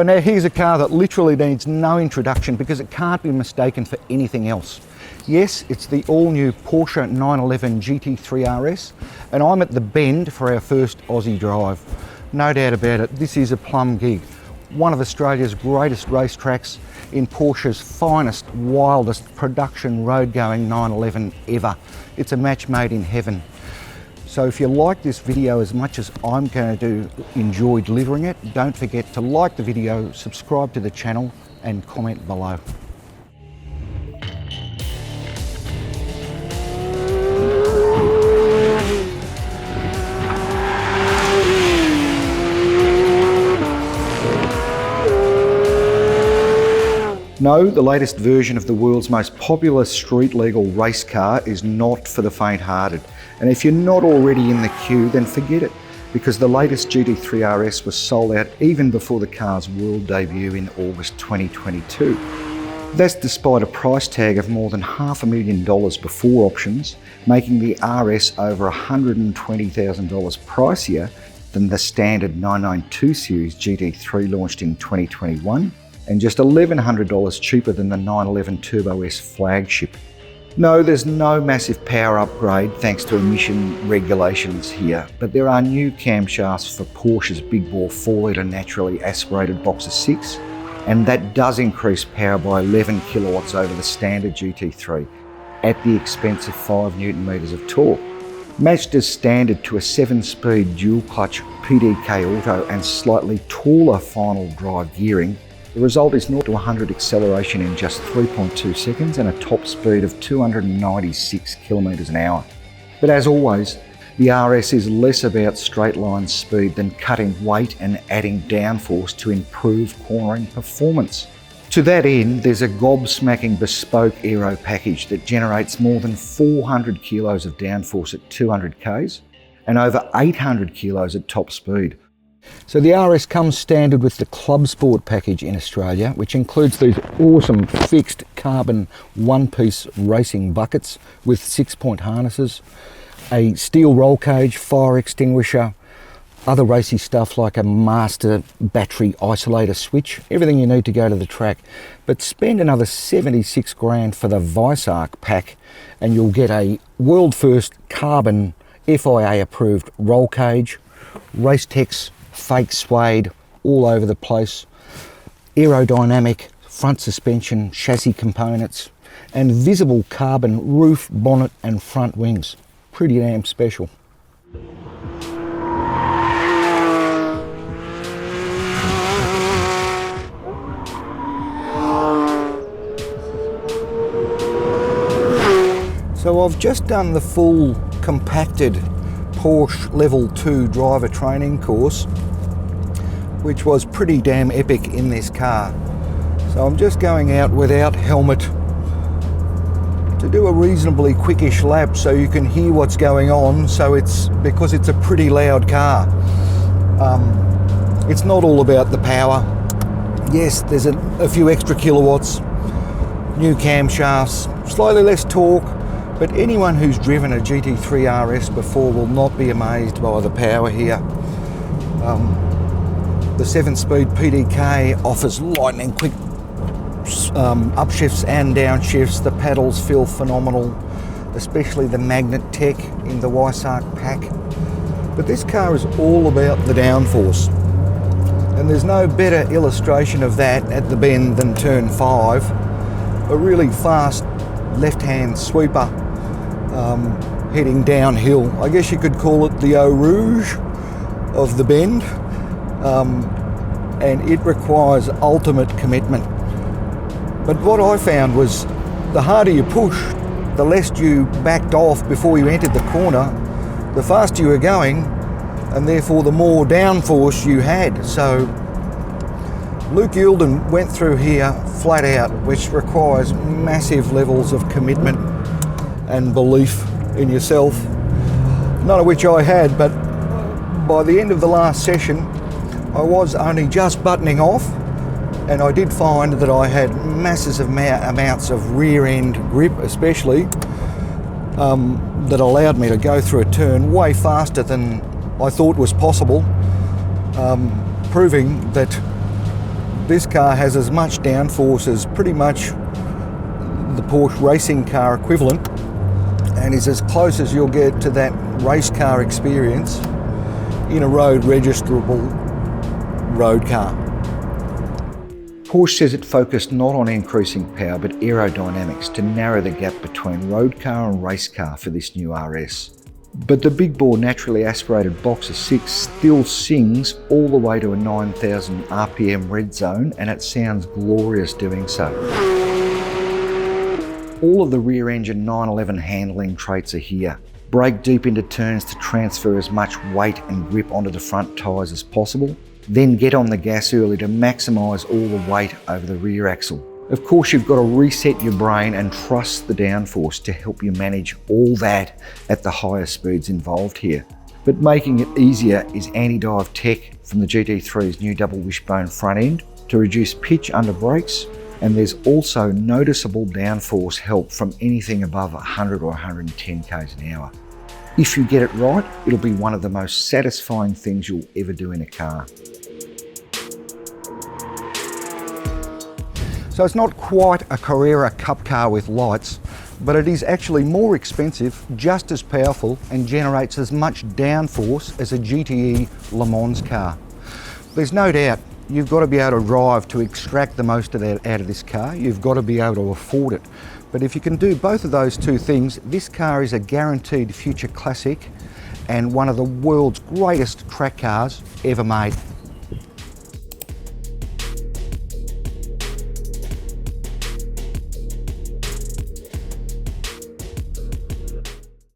So now here's a car that literally needs no introduction because it can't be mistaken for anything else. Yes, it's the all-new Porsche 911 GT3 RS, and I'm at the Bend for our first Aussie drive. No doubt about it, this is a plum gig. One of Australia's greatest racetracks in Porsche's finest, wildest production road-going 911 ever. It's a match made in heaven. So if you like this video as much as I'm going to enjoy delivering it, don't forget to like the video, subscribe to the channel and comment below. No, the latest version of the world's most popular street legal race car is not for the faint-hearted. And if you're not already in the queue, then forget it, because the latest GT3 RS was sold out even before the car's world debut in August 2022. That's despite a price tag of more than $500,000 before options, making the RS over $120,000 pricier than the standard 992 series GT3 launched in 2021, and just $1,100 cheaper than the 911 Turbo S flagship. No, there's no massive power upgrade thanks to emission regulations here, but there are new camshafts for Porsche's big bore 4-litre naturally aspirated boxer 6, and that does increase power by 11 kilowatts over the standard GT3 at the expense of 5 Nm of torque. Matched as standard to a 7-speed dual clutch PDK auto and slightly taller final drive gearing, the result is 0 to 100 acceleration in just 3.2 seconds and a top speed of 296 kilometres an hour. But as always, the RS is less about straight line speed than cutting weight and adding downforce to improve cornering performance. To that end, there's a gobsmacking bespoke aero package that generates more than 400 kilos of downforce at 200 k's and over 800 kilos at top speed. So the RS comes standard with the Club Sport package in Australia, which includes these awesome fixed carbon one-piece racing buckets with 6-point harnesses, a steel roll cage, fire extinguisher, other racy stuff like a master battery isolator switch, everything you need to go to the track. But spend another 76 grand for the Vice-Arc pack and you'll get a world first carbon FIA approved roll cage, Racetech's fake suede all over the place, aerodynamic front suspension, chassis components, and visible carbon roof, bonnet and front wings. Pretty damn special. So I've just done the full compacted Porsche Level 2 driver training course, which was pretty damn epic in this car. So I'm just going out without helmet to do a reasonably quickish lap so you can hear what's going on, because it's a pretty loud car. It's not all about the power. Yes, there's a few extra kilowatts, new camshafts, slightly less torque, but anyone who's driven a GT3 RS before will not be amazed by the power here. The 7-speed PDK offers lightning quick upshifts and downshifts. The pedals feel phenomenal, especially the magnet tech in the Vice-Arc pack. But this car is all about the downforce. And there's no better illustration of that at the Bend than turn 5. A really fast left-hand sweeper heading downhill. I guess you could call it the Eau Rouge of the Bend. And it requires ultimate commitment. But what I found was the harder you push, the less you backed off before you entered the corner, the faster you were going, and therefore the more downforce you had. So Luke Yilden went through here flat out, which requires massive levels of commitment and belief in yourself, none of which I had, but by the end of the last session I was only just buttoning off, and I did find that I had massive amounts of rear end grip especially, that allowed me to go through a turn way faster than I thought was possible, proving that This car has as much downforce as pretty much the Porsche racing car equivalent, and is as close as you'll get to that race car experience in a road registerable road car. Porsche says it focused not on increasing power but aerodynamics to narrow the gap between road car and race car for this new RS. But the big bore naturally aspirated Boxer 6 still sings all the way to a 9,000 RPM red zone, and it sounds glorious doing so. All of the rear engine 911 handling traits are here. Brake deep into turns to transfer as much weight and grip onto the front tyres as possible. Then get on the gas early to maximise all the weight over the rear axle. Of course, you've got to reset your brain and trust the downforce to help you manage all that at the higher speeds involved here. But making it easier is anti-dive tech from the GT3's new double wishbone front end to reduce pitch under brakes, and there's also noticeable downforce help from anything above 100 or 110 k's an hour. If you get it right, it'll be one of the most satisfying things you'll ever do in a car. So it's not quite a Carrera Cup car with lights, but it is actually more expensive, just as powerful, and generates as much downforce as a GTE Le Mans car. There's no doubt you've got to be able to drive to extract the most of that out of this car. You've got to be able to afford it. But if you can do both of those two things, this car is a guaranteed future classic and one of the world's greatest track cars ever made.